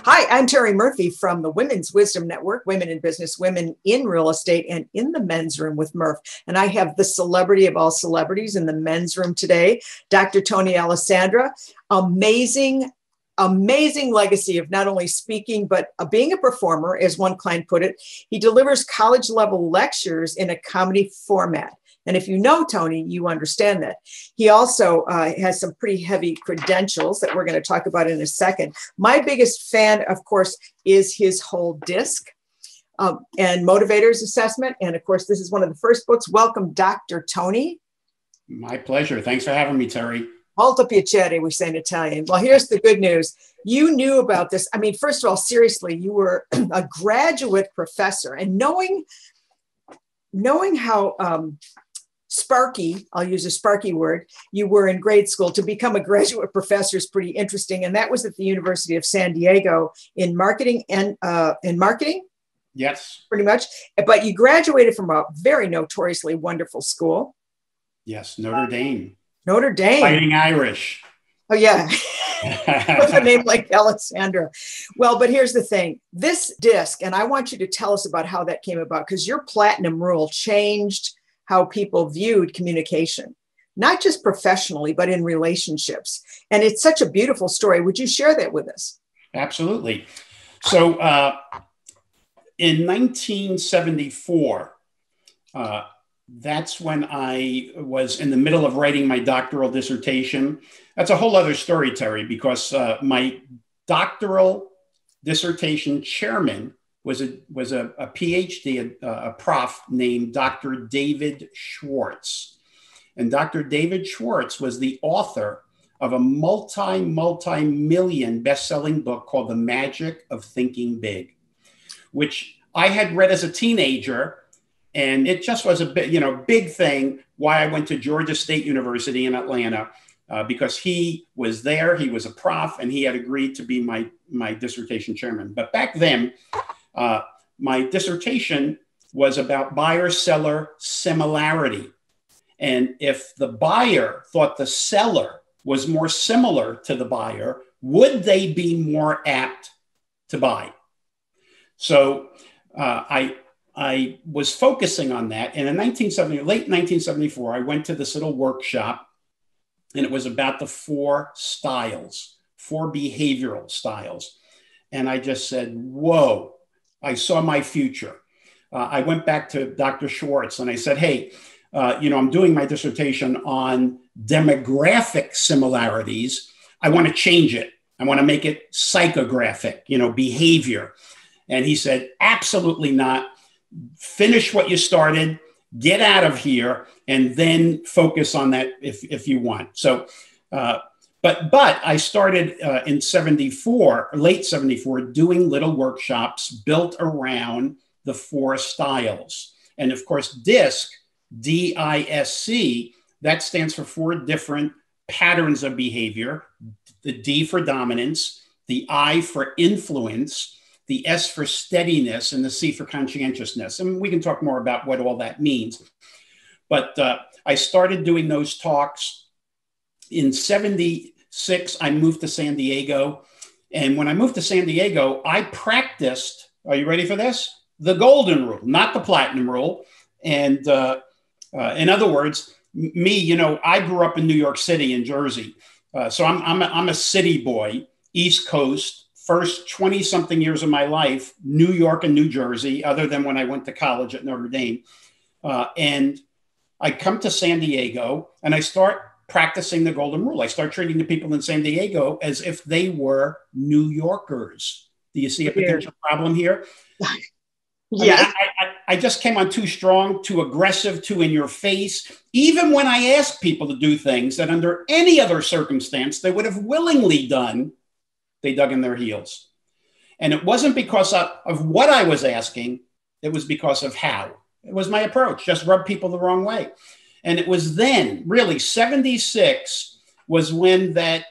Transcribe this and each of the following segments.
Hi, I'm Terri Murphy from the Women's Wisdom Network, Women in Business, Women in Real Estate, and in the men's room with Murph. And I have the celebrity of all celebrities in the men's room today, Dr. Tony Alessandra. Amazing legacy of not only speaking, but being a performer, as one client put it. He delivers college level lectures in a comedy format. And if you know Tony, you understand that. He also has some pretty heavy credentials that we're going to talk about in a second. My biggest fan, of course, is his whole DISC and Motivators Assessment. And of course, this is one of the first books. Welcome, Dr. Tony. My pleasure. Thanks for having me, Terri. Molto piacere, we say in Italian. Well, here's the good news. You knew about this. I mean, first of all, seriously, you were a graduate professor, and knowing how sparky, I'll use a sparky word, you were in grade school, to become a graduate professor is pretty interesting. And that was at the University of San Diego in marketing and in marketing. Yes. Pretty much. But you graduated from a very notoriously wonderful school. Yes, Notre Dame. Notre Dame. Fighting Irish. Oh, yeah. With a name like Alessandra. Well, but here's the thing. This DISC, and I want you to tell us about how that came about, because your platinum rule changed how people viewed communication, not just professionally, but in relationships. And it's such a beautiful story. Would you share that with us? Absolutely. So in 1974, that's when I was in the middle of writing my doctoral dissertation. That's a whole other story, Terri, because my doctoral dissertation chairman was a PhD, a prof named Dr. David Schwartz. And Dr. David Schwartz was the author of a multi-million best-selling book called The Magic of Thinking Big, which I had read as a teenager. And it just was a big thing why I went to Georgia State University in Atlanta, because he was there, he was a prof, and he had agreed to be my dissertation chairman. But back then, my dissertation was about buyer-seller similarity. And if the buyer thought the seller was more similar to the buyer, would they be more apt to buy? So I was focusing on that. And in late 1974, I went to this little workshop, and it was about the four behavioral styles. And I just said, whoa, I saw my future. I went back to Dr. Schwartz and I said, hey, I'm doing my dissertation on demographic similarities. I want to change it. I want to make it psychographic, behavior. And he said, absolutely not. Finish what you started, get out of here, and then focus on that if you want. So, but I started in late 74, doing little workshops built around the four styles. And of course, DISC, D-I-S-C, that stands for four different patterns of behavior. The D for dominance, the I for influence, the S for steadiness, and the C for conscientiousness. And we can talk more about what all that means. But I started doing those talks. In 76, I moved to San Diego. And when I moved to San Diego, I practiced, are you ready for this? The golden rule, not the platinum rule. And in other words, me, I grew up in New York City in Jersey. So I'm a city boy, East Coast. First 20-something years of my life, New York and New Jersey, other than when I went to college at Notre Dame. And I come to San Diego and I start practicing the golden rule. I start treating the people in San Diego as if they were New Yorkers. Do you see a potential problem here? Yes. I just came on too strong, too aggressive, too in your face. Even when I asked people to do things that under any other circumstance they would have willingly done, they dug in their heels. And it wasn't because of what I was asking. It was because of how. It was my approach, just rub people the wrong way. And it was then, really, 76 was when that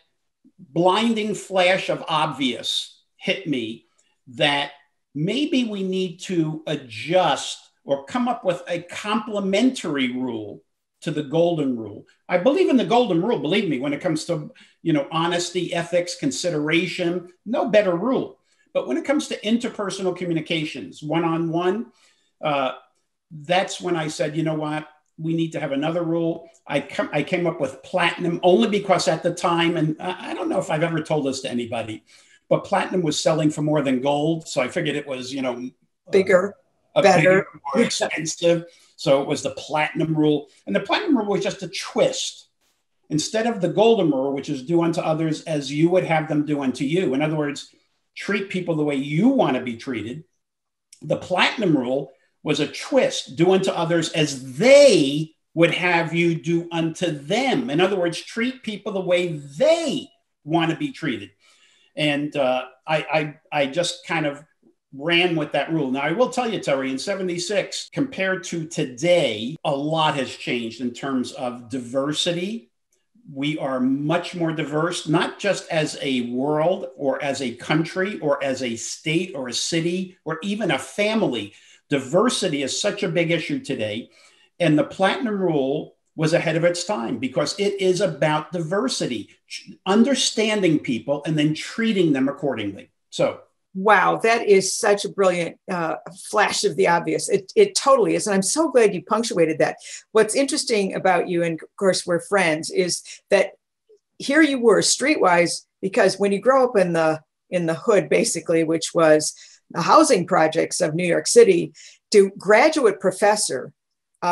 blinding flash of obvious hit me that maybe we need to adjust or come up with a complementary rule to the golden rule. I believe in the golden rule, believe me, when it comes to, honesty, ethics, consideration, no better rule. But when it comes to interpersonal communications, one-on-one, that's when I said, you know what? We need to have another rule. I came up with platinum only because at the time, and I don't know if I've ever told this to anybody, but platinum was selling for more than gold. So I figured it was, bigger, better, more expensive. So it was the platinum rule. And the platinum rule was just a twist. Instead of the golden rule, which is do unto others as you would have them do unto you. In other words, treat people the way you want to be treated. The platinum rule was a twist, do unto others as they would have you do unto them. In other words, treat people the way they want to be treated. And I just kind of ran with that rule. Now, I will tell you, Terri, in 76, compared to today, a lot has changed in terms of diversity. We are much more diverse, not just as a world or as a country or as a state or a city or even a family. Diversity is such a big issue today. And the platinum rule was ahead of its time because it is about diversity, understanding people and then treating them accordingly. So, wow, that is such a brilliant flash of the obvious. It totally is. And I'm so glad you punctuated that. What's interesting about you, and of course we're friends, is that here you were streetwise, because when you grow up in the hood, basically, which was the housing projects of New York City, to graduate professor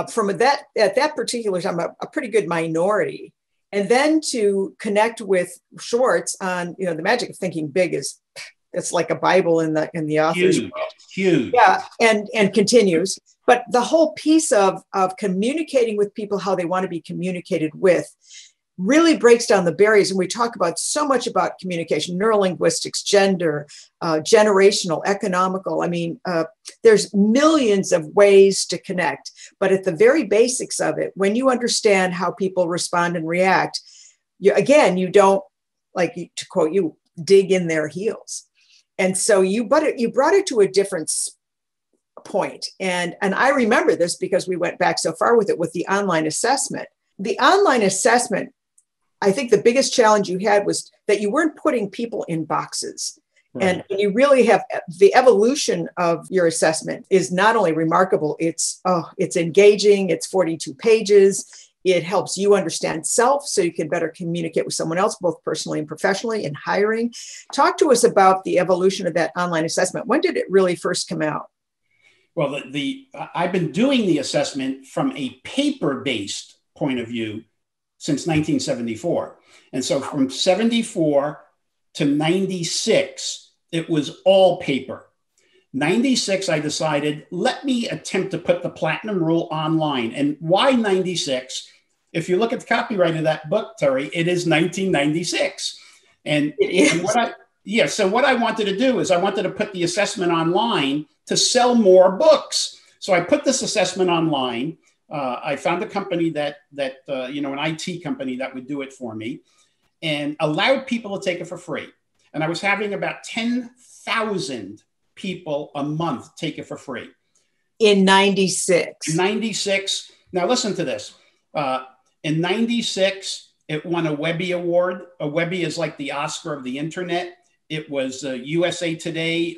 from at that particular time, a pretty good minority. And then to connect with Schwartz on, the magic of thinking big is, it's like a Bible in the author's world. Huge. Yeah, and continues. But the whole piece of communicating with people how they want to be communicated with really breaks down the barriers. And we talk about so much about communication, neurolinguistics, gender, generational, economical. I mean, there's millions of ways to connect. But at the very basics of it, when you understand how people respond and react, you don't, like to quote you, dig in their heels. And so you brought it to a different point. And I remember this because we went back so far with it, with the online assessment. The online assessment, I think the biggest challenge you had was that you weren't putting people in boxes. Right. And you really have the evolution of your assessment is not only remarkable, it's engaging, it's 42 pages. It helps you understand self so you can better communicate with someone else, both personally and professionally in hiring. Talk to us about the evolution of that online assessment. When did it really first come out? Well, I've been doing the assessment from a paper-based point of view since 1974. And so from 74 to 96, it was all paper. 96, I decided, let me attempt to put the platinum rule online. And why 96? If you look at the copyright of that book, Terri, it is 1996. And it is. So what I wanted to do is I wanted to put the assessment online to sell more books. So I put this assessment online. I found a company that an IT company that would do it for me and allowed people to take it for free. And I was having about 10,000 people a month take it for free. In 96. 96. Now listen to this. In 96, it won a Webby Award. A Webby is like the Oscar of the internet. It was USA Today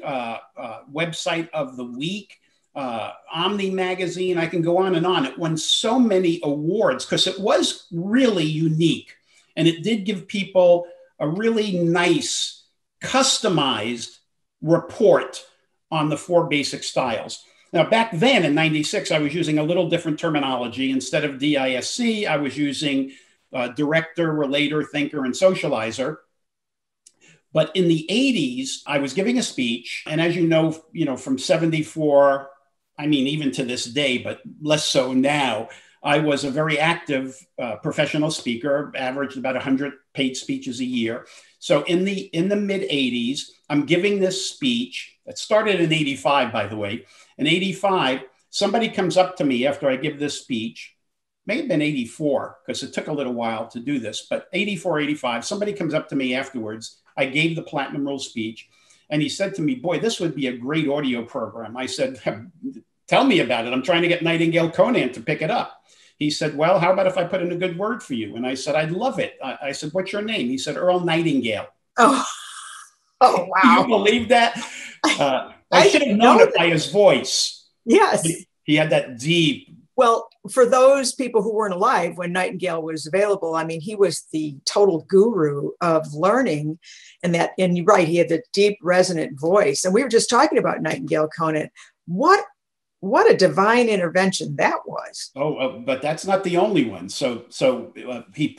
website of the week. Omni magazine, I can go on and on. It won so many awards because it was really unique. And it did give people a really nice, customized report on the 4 basic styles. Now, back then in 96, I was using a little different terminology. Instead of DISC, I was using director, relator, thinker, and socializer. But in the 80s, I was giving a speech. And as you know, from 74, I mean, even to this day, but less so now, I was a very active professional speaker, averaged about 100 paid speeches a year. So in the mid 80s, I'm giving this speech. It started in 85, by the way. In 85, somebody comes up to me after I give this speech. May have been 84 because it took a little while to do this, but 84, 85, somebody comes up to me afterwards. I gave the Platinum Rule speech and he said to me, boy, this would be a great audio program. I said, tell me about it. I'm trying to get Nightingale Conan to pick it up. He said, well, how about if I put in a good word for you? And I said, I'd love it. I said, what's your name? He said, Earl Nightingale. Oh, wow. Can you believe that? I should have known it that. by his voice. Yes. He had that deep. Well, for those people who weren't alive when Nightingale was available, I mean, he was the total guru of learning, and you're right, he had the deep, resonant voice. And we were just talking about Nightingale, Conan. What a divine intervention that was. But that's not the only one. So he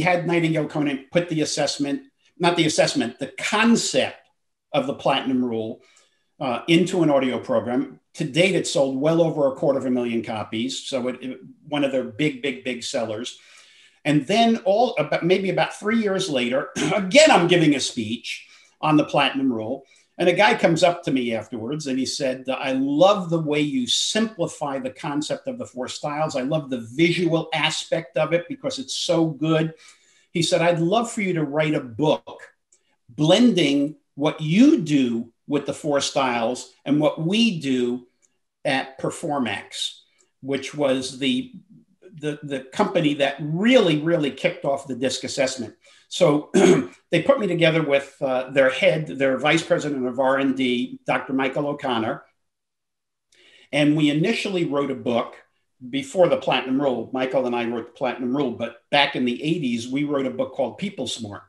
had Nightingale Conant put the concept of the Platinum Rule into an audio program. To date, it sold well over 250,000 copies. So it one of their big sellers. And then maybe about 3 years later, again, I'm giving a speech on the Platinum Rule. And a guy comes up to me afterwards and he said, I love the way you simplify the concept of the 4 styles. I love the visual aspect of it because it's so good. He said, I'd love for you to write a book blending what you do with the 4 styles and what we do at Performax, which was the company that really kicked off the DISC assessment. So they put me together with their vice president of R&D, Dr. Michael O'Connor. And we initially wrote a book before the Platinum Rule. Michael and I wrote the Platinum Rule, but back in the 80s, we wrote a book called People Smart.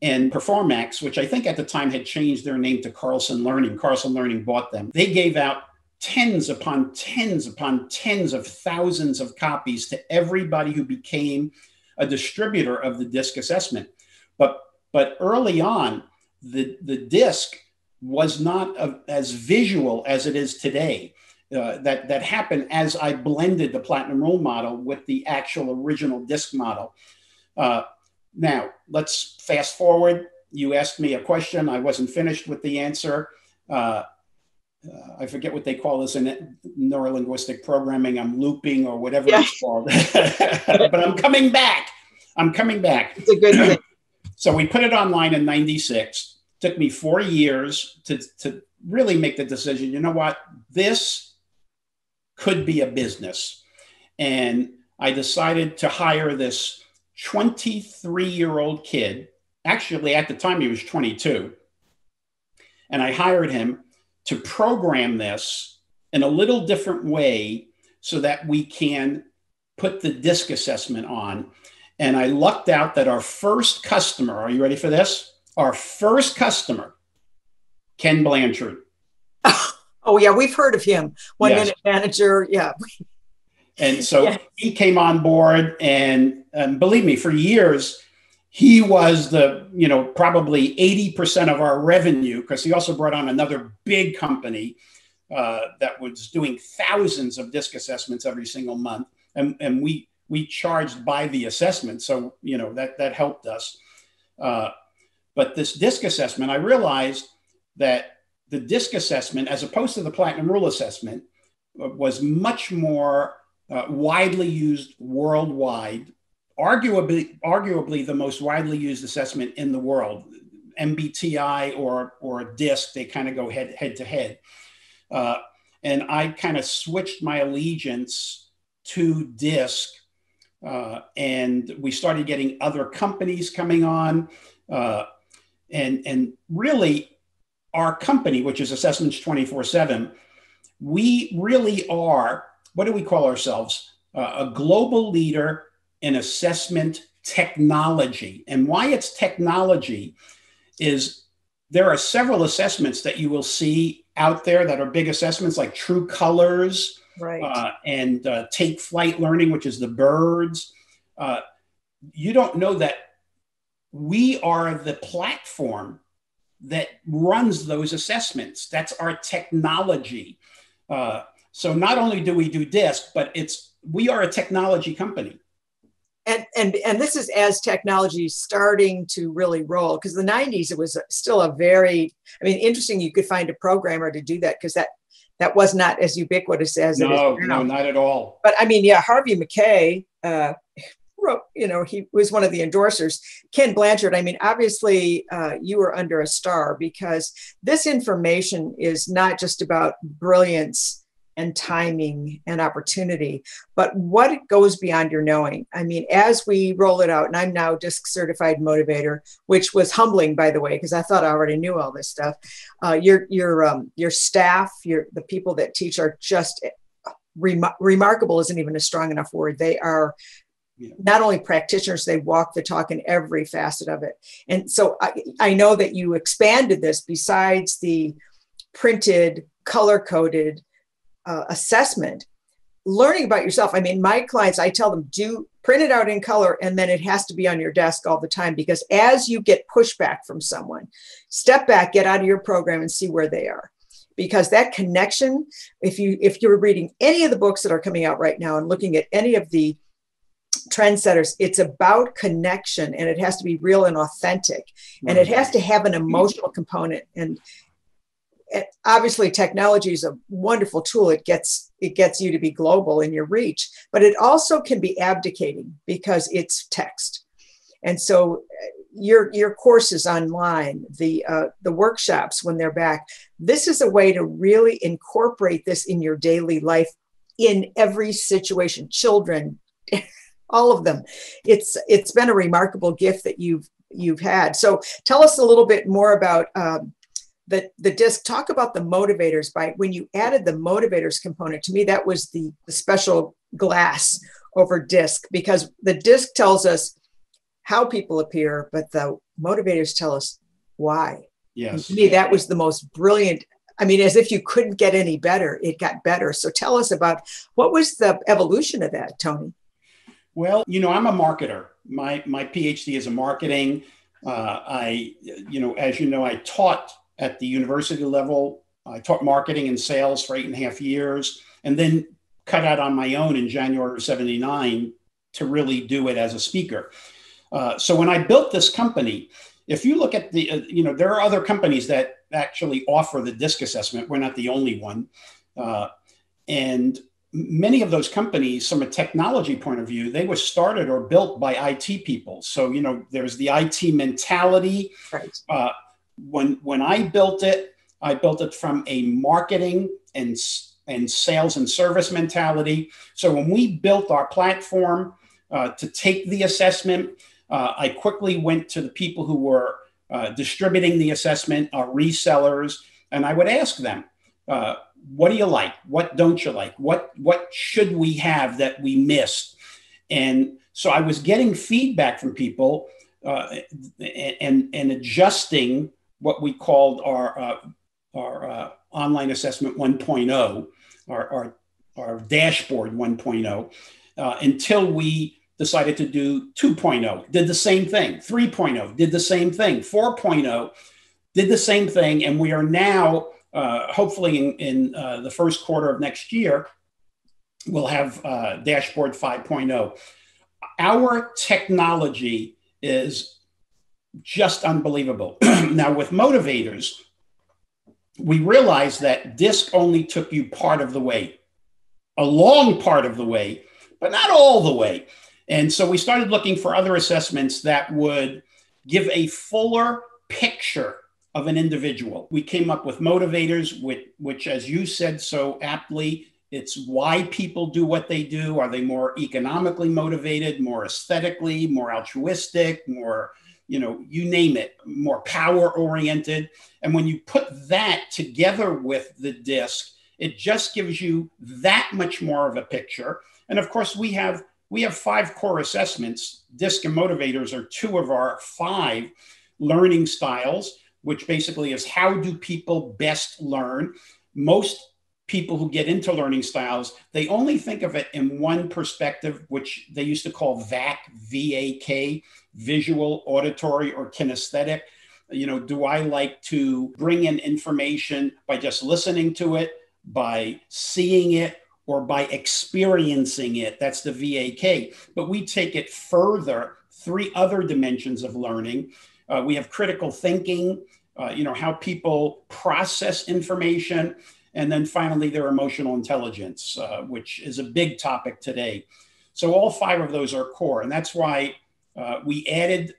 And Performax, which I think at the time had changed their name to Carlson Learning. Carlson Learning bought them. They gave out tens upon tens of thousands of copies to everybody who became a distributor of the DISC assessment. But early on, the DISC was not as visual as it is today. That happened as I blended the Platinum Rule model with the actual original DISC model. Now, let's fast forward. You asked me a question. I wasn't finished with the answer. I forget what they call this in neurolinguistic programming. I'm looping or whatever it's called. But I'm coming back. It's a good thing. So we put it online in 96. Took me 4 years to really make the decision. You know what? This could be a business. And I decided to hire this 23-year-old kid. Actually, at the time, he was 22. And I hired him to program this in a little different way so that we can put the DISC assessment on. And I lucked out that our first customer, are you ready for this? Our first customer, Ken Blanchard. Oh, yeah, we've heard of him. One Minute Manager, yeah. And so he came on board, and believe me, for years, he was probably 80% of our revenue, because he also brought on another big company that was doing thousands of DISC assessments every single month. And we charged by the assessment. So, that helped us. But this DISC assessment, I realized that the DISC assessment, as opposed to the Platinum Rule assessment, was much more widely used worldwide. Arguably the most widely used assessment in the world. MBTI or DISC, they kind of go head to head. And I kind of switched my allegiance to DISC, and we started getting other companies coming on. And really, our company, which is Assessments 24/7, we really are, what do we call ourselves? A global leader in assessment technology. And why it's technology is there are several assessments that you will see out there that are big assessments, like True Colors, and Take Flight Learning, which is the birds. You don't know that we are the platform that runs those assessments. That's our technology. So not only do we do DISC, but we are a technology company. And this is as technology is starting to really roll, because the 90s, it was still interesting. You could find a programmer to do that, because that was not as ubiquitous as it is now. No, not at all. But Harvey McKay wrote, he was one of the endorsers. Ken Blanchard, obviously you were under a star, because this information is not just about brilliance and timing and opportunity. But what goes beyond your knowing? I mean, as we roll it out, and I'm now DISC certified motivator, which was humbling, by the way, because I thought I already knew all this stuff. Your staff, the people that teach are just remarkable. Isn't even a strong enough word. They are not only practitioners, they walk the talk in every facet of it. And so I know that you expanded this besides the printed, color-coded assessment, learning about yourself. I mean, my clients, I tell them, do print it out in color, and then it has to be on your desk all the time, because as you get pushback from someone, step back, get out of your program and see where they are. Because that connection, if you're reading any of the books that are coming out right now and looking at any of the trendsetters, it's about connection, and it has to be real and authentic, and it has to have an emotional component. And obviously technology is a wonderful tool. It gets you to be global in your reach, but it also can be abdicating because it's text. And so your courses online, the workshops when they're back, this is a way to really incorporate this in your daily life in every situation. Children, all of them. It's been a remarkable gift that you've had. So tell us a little bit more about the DISC. Talk about the motivators. When you added the motivators component, to me, that was the special glass over DISC, because the DISC tells us how people appear, but the motivators tell us why. Yes. And to me, that was the most brilliant. I mean, as if you couldn't get any better, it got better. So tell us about what was the evolution of that, Tony? Well, I'm a marketer. My PhD is in marketing. As I taught at the university level. I taught marketing and sales for 8.5 years, and then cut out on my own in January of '79 to really do it as a speaker. So when I built this company, if you look at there are other companies that actually offer the DISC assessment. We're not the only one. And many of those companies, from a technology point of view, they were started or built by IT people. So, there's the IT mentality. Right. When I built it from a marketing and sales and service mentality. So when we built our platform to take the assessment, I quickly went to the people who were distributing the assessment, our resellers, and I would ask them, what do you like? What don't you like? What should we have that we missed? And so I was getting feedback from people and adjusting what we called our online assessment 1.0, our dashboard 1.0, until we decided to do 2.0, did the same thing, 3.0, did the same thing, 4.0, did the same thing. And we are now, hopefully in the first quarter of next year, we'll have dashboard 5.0. Our technology is just unbelievable. Now with motivators, we realized that DISC only took you part of the way, a long part of the way, but not all the way. And so we started looking for other assessments that would give a fuller picture of an individual. We came up with motivators, which, as you said so aptly, it's why people do what they do. Are they more economically motivated, more aesthetically, more altruistic, more, you name it, more power oriented? And when you put that together with the DISC, it just gives you that much more of a picture. And of course, we have 5 core assessments. DISC and motivators are 2 of our 5 learning styles, which basically is how do people best learn. Most people who get into learning styles, they only think of it in one perspective, which they used to call VAK, V-A-K, visual, auditory, or kinesthetic. Do I like to bring in information by just listening to it, by seeing it, or by experiencing it? That's the VAK. But we take it further, 3 other dimensions of learning. We have critical thinking, how people process information. And then finally, their emotional intelligence, which is a big topic today. So all 5 of those are core. And that's why we added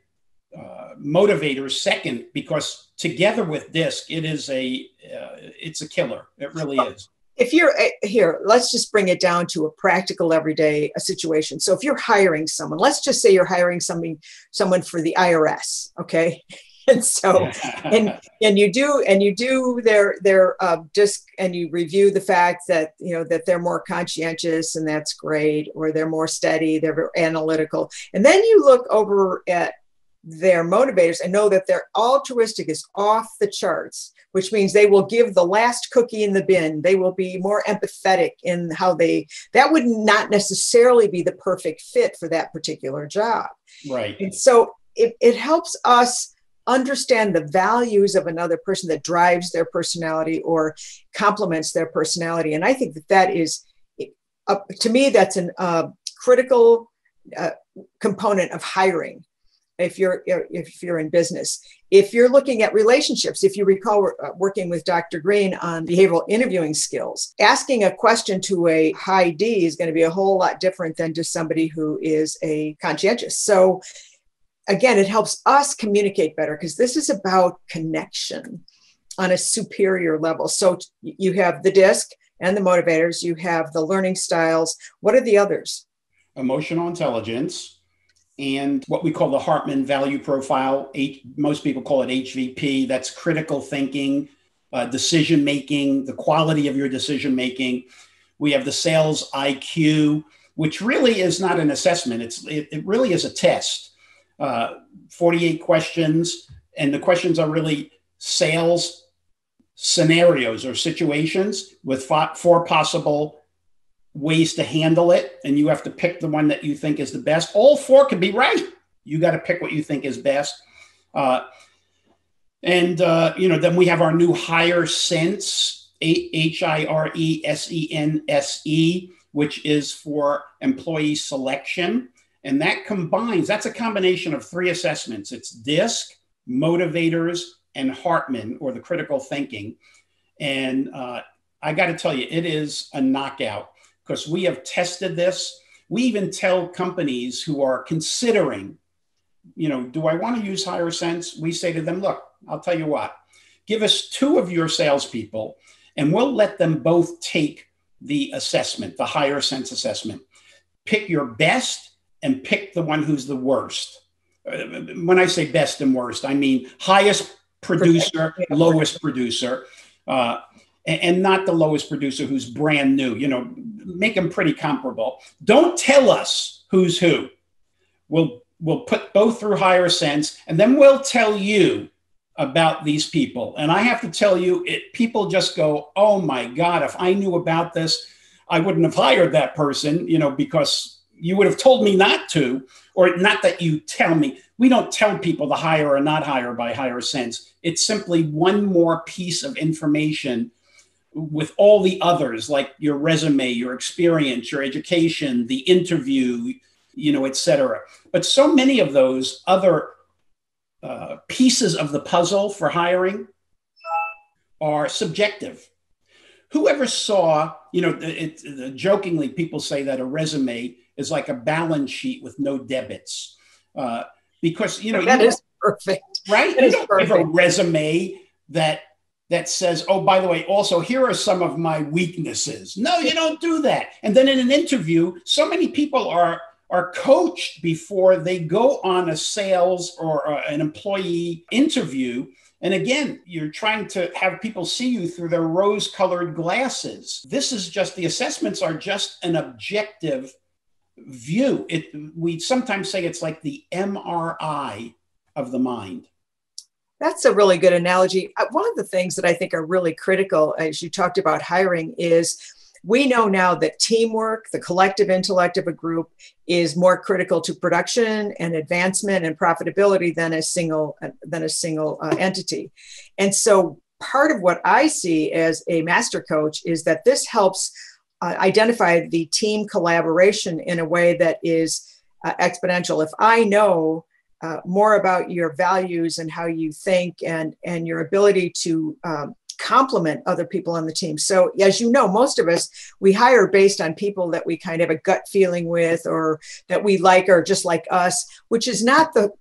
motivators second, because together with DISC, it's a killer. It really is. if you're here, let's just bring it down to a practical everyday situation. So if you're hiring someone, let's just say you're hiring someone for the IRS, okay? And so, and you do their disc, and you review the fact that, that they're more conscientious, and that's great, or they're more steady, they're very analytical. And then you look over at their motivators and know that their altruistic is off the charts, which means they will give the last cookie in the bin. They will be more empathetic in how that would not necessarily be the perfect fit for that particular job. Right. And so it helps us understand the values of another person that drives their personality or complements their personality. And I think that is, to me, that's a critical component of hiring. If you're in business, if you're looking at relationships, if you recall working with Dr. Green on behavioral interviewing skills, asking a question to a high D is going to be a whole lot different than just somebody who is a conscientious. So again, it helps us communicate better, because this is about connection on a superior level. So you have the DISC and the motivators, you have the learning styles. What are the others? Emotional intelligence, and what we call the Hartman value profile. Most people call it HVP. That's critical thinking, decision-making, the quality of your decision-making. We have the sales IQ, which really is not an assessment. It really is a test. 48 questions, and the questions are really sales scenarios or situations with four possible ways to handle it, and you have to pick the one that you think is the best. All four can be right. You got to pick what you think is best. Then we have our new Higher Sense, HIRESENSE, which is for employee selection. And that's a combination of three assessments. It's DISC, motivators, and Hartman, or the critical thinking. And I got to tell you, it is a knockout, because we have tested this. We even tell companies who are considering, do I want to use Higher Sense? We say to them, look, I'll tell you what, give us 2 of your salespeople, and we'll let them both take the assessment, the Higher Sense assessment. Pick your best and pick the one who's the worst. When I say best and worst, I mean highest producer, lowest producer, and not the lowest producer who's brand new. Make them pretty comparable. Don't tell us who's who. We'll put both through Higher Sense, and then we'll tell you about these people. And I have to tell you, people just go, oh my God, if I knew about this, I wouldn't have hired that person, because you would have told me not to, or not that you tell me. We don't tell people to hire or not hire by Higher Sense. It's simply one more piece of information with all the others, like your resume, your experience, your education, the interview, et cetera. But so many of those other pieces of the puzzle for hiring are subjective. Whoever saw, jokingly, people say that a resume is like a balance sheet with no debits, because that is perfect, right? You don't give a resume that says, oh, by the way, also here are some of my weaknesses. No, you don't do that. And then in an interview, so many people are coached before they go on a sales or an employee interview. And again, you're trying to have people see you through their rose-colored glasses. This is just, the assessments are just an objective view. We sometimes say it's like the MRI of the mind. That's a really good analogy. One of the things that I think are really critical, as you talked about hiring, is we know now that teamwork, the collective intellect of a group, is more critical to production and advancement and profitability than a single entity. And so part of what I see as a master coach is that this helps identify the team collaboration in a way that is exponential. If I know more about your values and how you think and your ability to complement other people on the team. So as you know, most of us, we hire based on people that we kind of have a gut feeling with, or that we like, or just like us, which is not the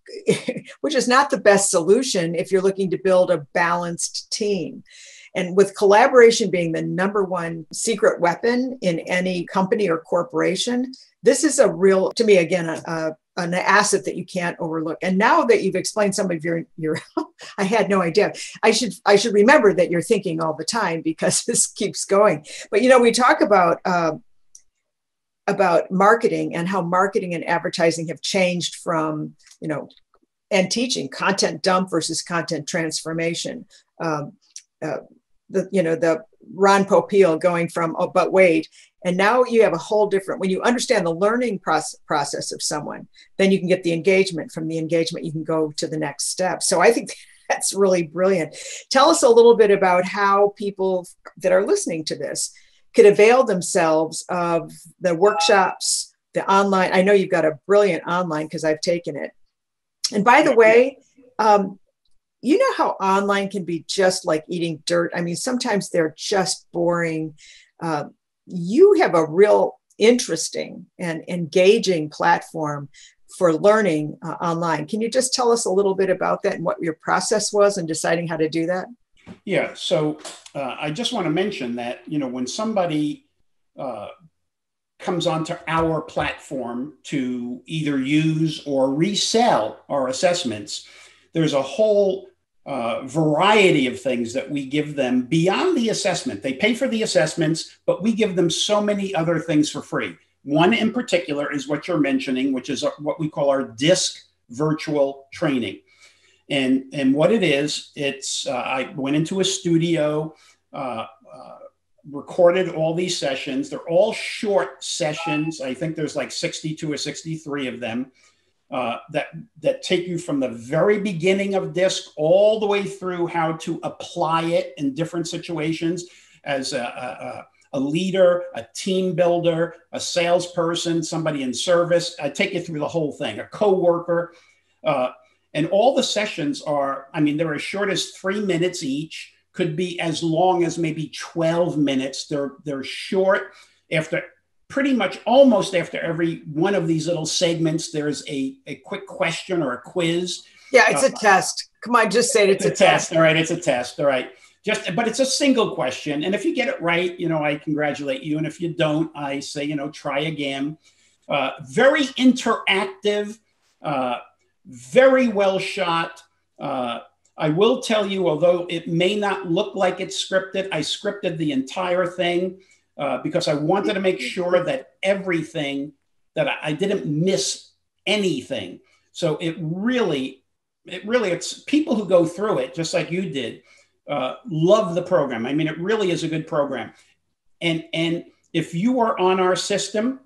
best solution if you're looking to build a balanced team. And with collaboration being the number one secret weapon in any company or corporation, this is a real, to me, again, an asset that you can't overlook. And now that you've explained some of your I had no idea. I should remember that you're thinking all the time, because this keeps going. But we talk about marketing and how marketing and advertising have changed from, and teaching content dump versus content transformation. The Ron Popeil going from, oh, but wait. And now you have a whole different, when you understand the learning process of someone, then you can get the engagement. From the engagement, you can go to the next step. So I think that's really brilliant. Tell us a little bit about how people that are listening to this could avail themselves of the workshops, the online. I know you've got a brilliant online, because I've taken it. And by the way, you know how online can be just like eating dirt. I mean, sometimes they're just boring. You have a real interesting and engaging platform for learning online. Can you just tell us a little bit about that and what your process was in deciding how to do that? Yeah. So I just want to mention that, when somebody comes onto our platform to either use or resell our assessments, there's a whole variety of things that we give them beyond the assessment. They pay for the assessments, but we give them so many other things for free. One in particular is what you're mentioning, which is what we call our DISC virtual training. And what it is, it's I went into a studio, recorded all these sessions. They're all short sessions. I think there's like 62 or 63 of them. That take you from the very beginning of DISC all the way through how to apply it in different situations as a leader, a team builder, a salesperson, somebody in service. I take you through the whole thing, a coworker. And all the sessions are, they're as short as 3 minutes each, could be as long as maybe 12 minutes. They're short. Pretty much almost after every one of these little segments, there's a quick question or a quiz. Yeah, it's a test. Come on, just say it's a test. All right, it's a test. All right. But it's a single question. And if you get it right, I congratulate you. And if you don't, I say, try again. Very interactive, very well shot. I will tell you, although it may not look like it's scripted, I scripted the entire thing. Because I wanted to make sure that everything, that I didn't miss anything. So it's people who go through it, just like you did, love the program. It really is a good program. And if you are on our system,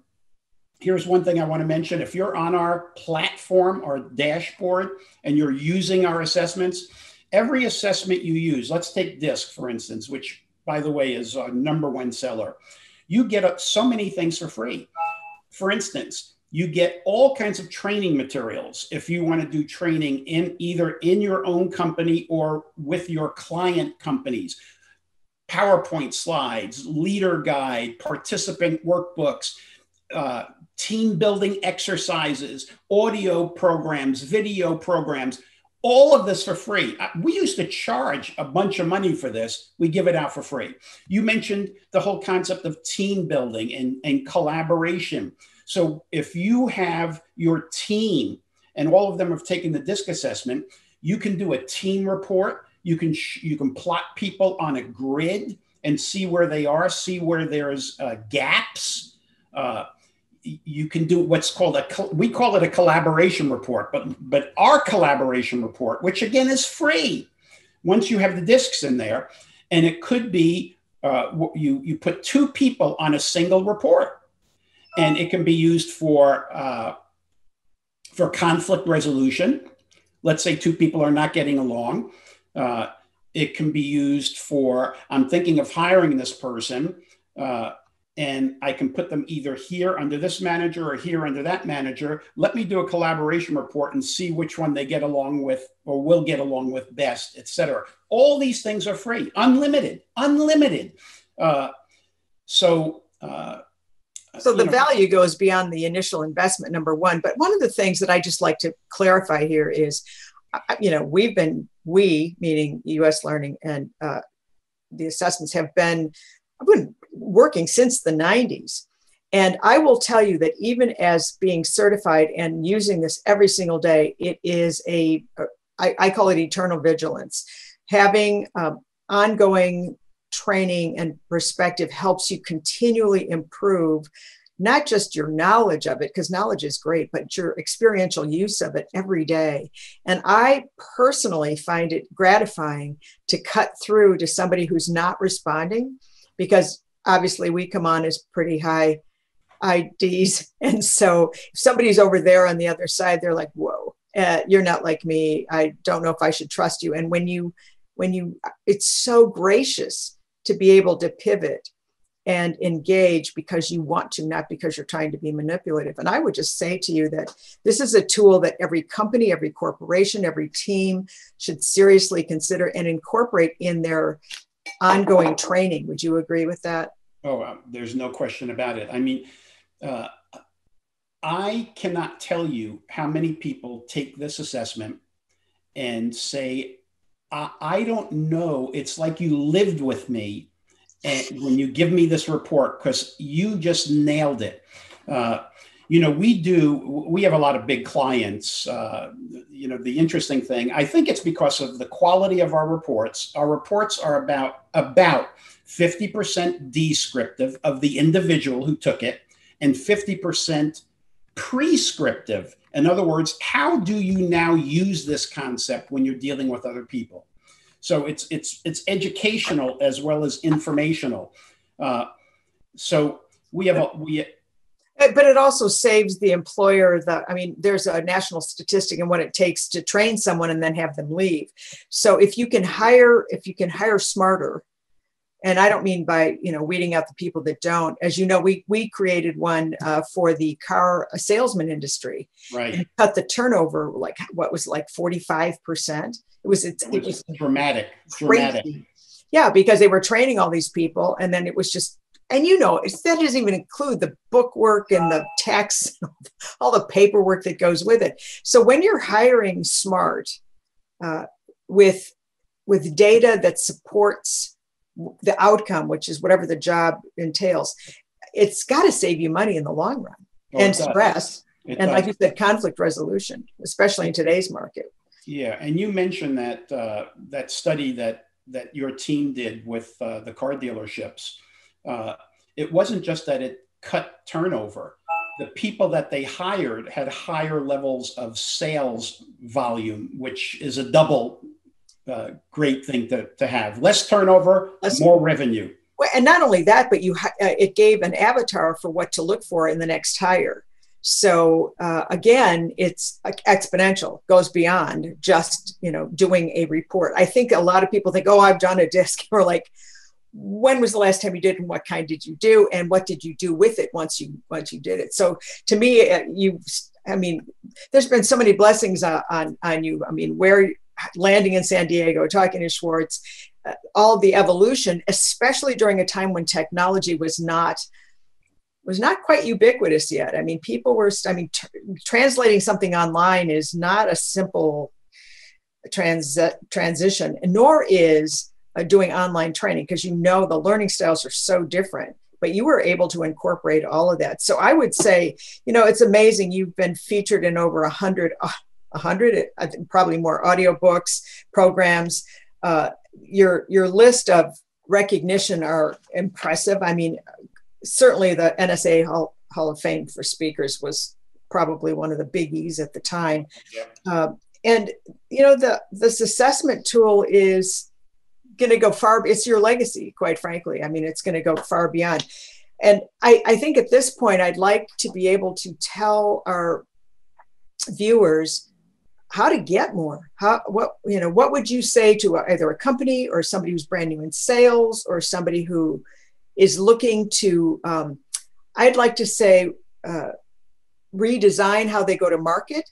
here's one thing I want to mention. If you're on our platform or dashboard and you're using our assessments, every assessment you use, let's take DISC, for instance, which, by the way, is our number one seller. You get so many things for free. For instance, you get all kinds of training materials if you want to do training either in your own company or with your client companies. PowerPoint slides, leader guide, participant workbooks, team building exercises, audio programs, video programs. All of this for free. We used to charge a bunch of money for this. We give it out for free. You mentioned the whole concept of team building and collaboration. So if you have your team and all of them have taken the DISC assessment, you can do a team report. You can plot people on a grid and see where they are, see where there's gaps. You can do what's called we call it a collaboration report, but our collaboration report, which again is free once you have the discs in there, and it could be you put 2 people on a single report, and it can be used for conflict resolution. Let's say 2 people are not getting along. It can be used for, I'm thinking of hiring this person. And I can put them either here under this manager or here under that manager. Let me do a collaboration report and see which one they get along with or will get along with best, et cetera. All these things are free, unlimited. So the value goes beyond the initial investment, number one. But one of the things that I just like to clarify here is, we, meaning U.S. Learning and the assessments I've been working since the 90s. And I will tell you that even as being certified and using this every single day, it is I call it eternal vigilance. Having ongoing training and perspective helps you continually improve not just your knowledge of it, because knowledge is great, but your experiential use of it every day. And I personally find it gratifying to cut through to somebody who's not responding, because obviously we come on as pretty high IDs. And so if somebody's over there on the other side, they're like, whoa, you're not like me. I don't know if I should trust you. And when you, it's so gracious to be able to pivot and engage because you want to, not because you're trying to be manipulative. And I would just say to you that this is a tool that every company, every corporation, every team should seriously consider and incorporate in their ongoing training. Would you agree with that? Oh, there's no question about it. I mean, I cannot tell you how many people take this assessment and say, I don't know. It's like you lived with me. And when you give me this report, because you just nailed it. You know, we have a lot of big clients. You know, the interesting thing, I think it's because of the quality of our reports. Our reports are about 50% descriptive of the individual who took it and 50% prescriptive. In other words, how do you now use this concept when you're dealing with other people? So it's educational as well as informational. So but it also saves the employer there's a national statistic in what it takes to train someone and then have them leave. So if you can hire smarter, and I don't mean by, weeding out the people that don't, as you know, we created one for the car salesman industry, right? And cut the turnover, like 45%. It was dramatic. Yeah, because they were training all these people, and then it was just, and that doesn't even include the book work and the tax, all the paperwork that goes with it. So when you're hiring smart, with data that supports the outcome, which is whatever the job entails, it's got to save you money in the long run, and stress. And like you said, conflict resolution, especially in today's market. Yeah, and you mentioned that that study that your team did with the car dealerships. It wasn't just that it cut turnover. The people that they hired had higher levels of sales volume, which is a double great thing to have. Less turnover, more revenue. Well, and not only that, but it gave an avatar for what to look for in the next hire. So again, it's exponential, goes beyond just, doing a report. I think a lot of people think, oh, I've done a disc. Or like, when was the last time you did, and what kind did you do, and what did you do with it once you did it? So to me, there's been so many blessings on you. I mean, where landing in San Diego, talking to Schwartz, all the evolution, especially during a time when technology was not quite ubiquitous yet. I mean, people were, translating something online is not a simple transition, nor is doing online training, because the learning styles are so different, but you were able to incorporate all of that. So I would say, it's amazing. You've been featured in over 100, I think probably more audiobooks, programs. Your list of recognition are impressive. I mean, certainly the NSA Hall of Fame for speakers was probably one of the biggies at the time. Yeah. And, this assessment tool is going to go far. It's your legacy, quite frankly. I mean, it's going to go far beyond. And I think at this point, I'd like to be able to tell our viewers how to get more. What would you say to either a company or somebody who's brand new in sales, or somebody who is looking to, I'd like to say, redesign how they go to market,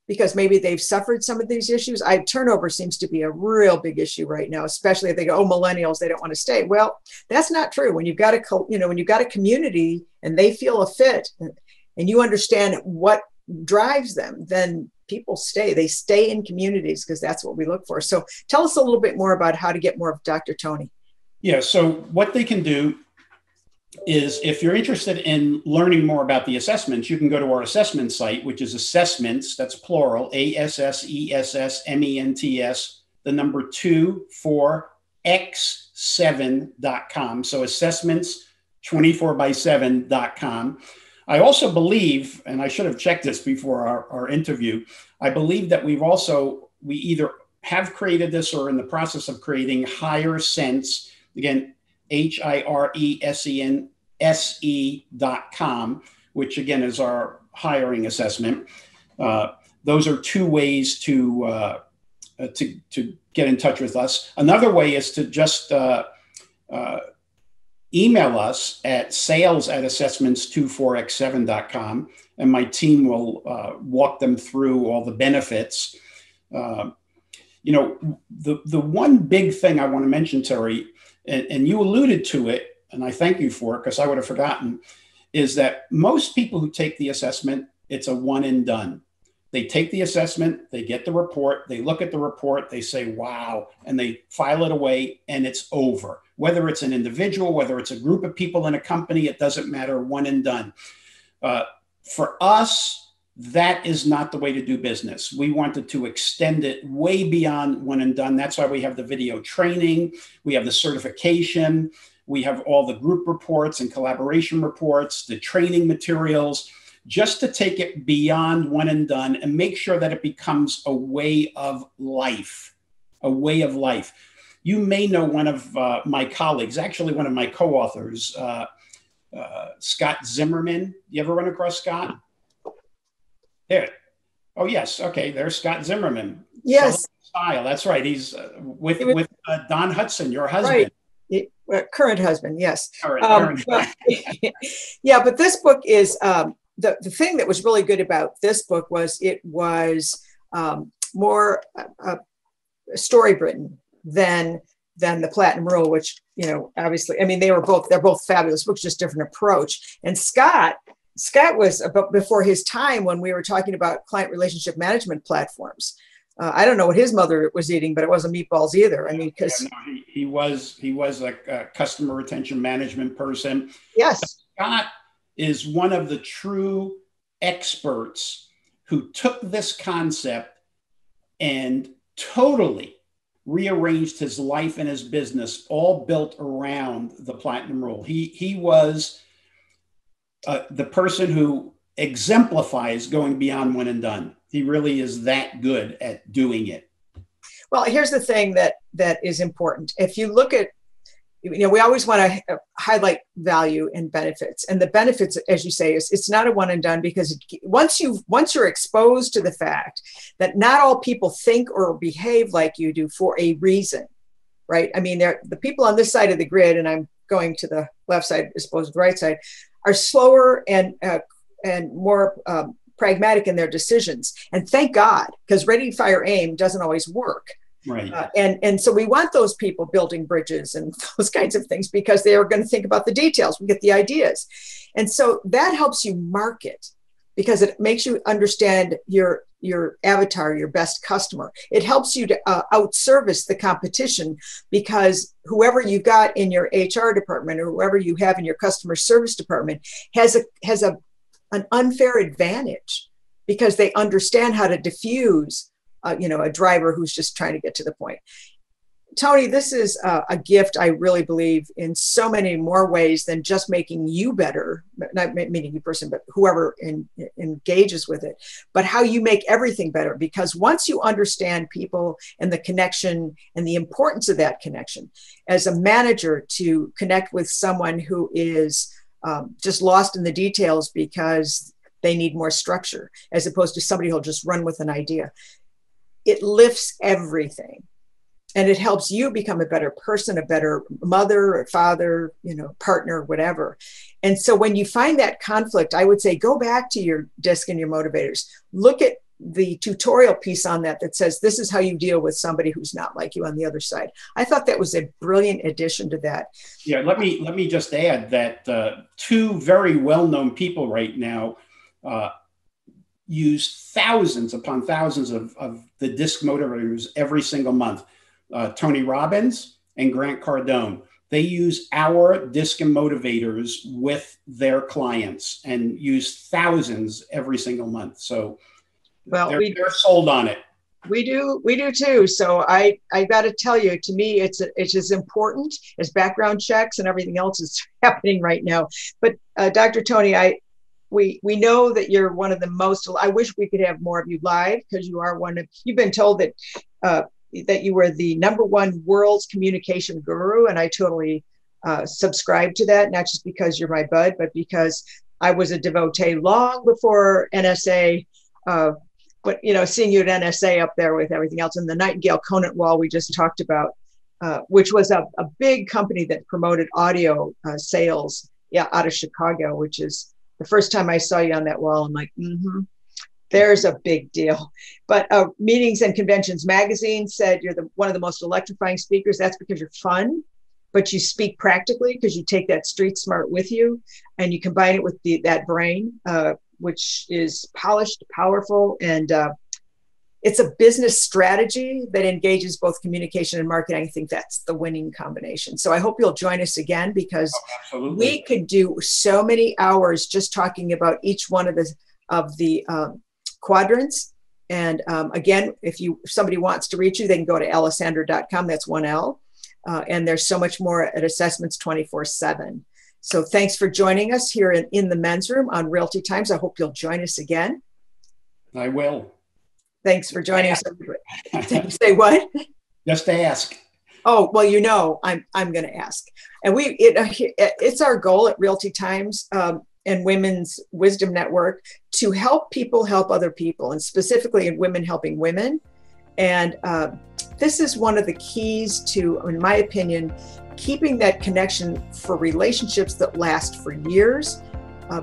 because maybe they've suffered some of these issues. Turnover seems to be a real big issue right now, especially if they go, oh, millennials, they don't want to stay. Well, that's not true. When you've got a community and they feel a fit, and you understand what drives them, then people stay. They stay in communities, because that's what we look for. So tell us a little bit more about how to get more of Dr. Tony. Yeah. So what they can do is, if you're interested in learning more about the assessments, you can go to our assessment site, which is assessments, that's plural, ASSESSMENTS, the number 24x7.com. So assessments 24x7.com. I also believe, and I should have checked this before our interview, I believe that we either have created this or in the process of creating Higher Sense, again, HIRESENSE.com, which again is our hiring assessment. Those are two ways to get in touch with us. Another way is to just email us at sales@assessments24x7.com, and my team will walk them through all the benefits. The one big thing I want to mention, Terri, and you alluded to it, and I thank you for it because I would have forgotten, is that most people who take the assessment, it's a one and done. They take the assessment, they get the report, they look at the report, they say, wow, and they file it away and it's over. Whether it's an individual, whether it's a group of people in a company, it doesn't matter, one and done. For us, that is not the way to do business. We wanted to extend it way beyond one and done. That's why we have the video training, we have the certification, we have all the group reports and collaboration reports, the training materials, just to take it beyond one and done and make sure that it becomes a way of life, a way of life. You may know one of my colleagues, actually one of my co-authors, Scott Zimmerman. You ever run across Scott? There. Oh, yes. Okay. There's Scott Zimmerman. Yes. Style. That's right. He's with Don Hudson, your husband. Right. Current husband. Yes. Current. Yeah. But this book is, the thing that was really good about this book was it was more story-written than the Platinum Rule, which, obviously, I mean, they're both fabulous books, just different approach. And Scott was before his time when we were talking about client relationship management platforms. I don't know what his mother was eating, but it wasn't meatballs either. I mean, because he was a customer retention management person. Yes. Scott is one of the true experts who took this concept and totally rearranged his life and his business, all built around the Platinum Rule. He was the person who exemplifies going beyond one and done. He really is that good at doing it. Well, here's the thing that is important. If you look at, we always want to highlight value and benefits. And the benefits, as you say, is it's not a one and done, because once you're exposed to the fact that not all people think or behave like you do for a reason, right? I mean, the people on this side of the grid, and I'm going to the left side as opposed to the right side, are slower and more pragmatic in their decisions. And thank God, because ready, fire, aim doesn't always work. Right. And so we want those people building bridges and those kinds of things, because they are going to think about the details. We get the ideas. And so that helps you market, because it makes you understand your avatar, your best customer. It helps you to outservice the competition, because whoever you've got in your HR department or whoever you have in your customer service department has an unfair advantage, because they understand how to diffuse a driver who's just trying to get to the point. Tony, this is a gift, I really believe, in so many more ways than just making you better, not meaning you person, but whoever engages with it, but how you make everything better. Because once you understand people and the connection and the importance of that connection, as a manager, to connect with someone who is just lost in the details because they need more structure, as opposed to somebody who'll just run with an idea, it lifts everything. And it helps you become a better person, a better mother or father, partner, whatever. And so when you find that conflict, I would say, go back to your DISC and your motivators. Look at the tutorial piece on that says, this is how you deal with somebody who's not like you on the other side. I thought that was a brilliant addition to that. Yeah, let me just add that two very well-known people right now use thousands upon thousands of the DISC motivators every single month. Tony Robbins and Grant Cardone. They use our disc and motivators with their clients and use thousands every single month. So well, they're sold on it. We do too. So I got to tell you, to me, it's as important as background checks and everything else is happening right now. But Dr. Tony, we know that you're one of the most. I wish we could have more of you live, because you are one of. You've been told that that you were the #1 world's communication guru, and I totally subscribe to that. Not just because you're my bud, but because I was a devotee long before NSA. But, you know, seeing you at NSA up there with everything else, and the Nightingale Conant Wall we just talked about, which was a big company that promoted audio sales, out of Chicago, which is the first time I saw you on that wall. I'm like, there's a big deal. But Meetings and Conventions Magazine said you're one of the most electrifying speakers. That's because you're fun, but you speak practically because you take that street smart with you and you combine it with that brain, which is polished, powerful, and it's a business strategy that engages both communication and marketing. I think that's the winning combination. So I hope you'll join us again, because we could do so many hours just talking about each one of the quadrants. And again, if somebody wants to reach you, they can go to alessandra.com. That's 1L. And there's so much more at Assessments 24/7. So thanks for joining us here in the men's room on Realty Times. I hope you'll join us again. I will. Thanks for joining us. Say what? Just ask. Oh, well, you know, I'm going to ask. And it's our goal at Realty Times and Women's Wisdom Network to help people help other people, and specifically in women helping women. And this is one of the keys to, in my opinion, keeping that connection for relationships that last for years,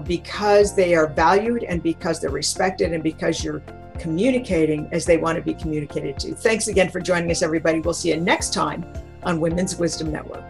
because they are valued and because they're respected and because you're communicating as they want to be communicated to. Thanks again for joining us, everybody. We'll see you next time on Women's Wisdom Network.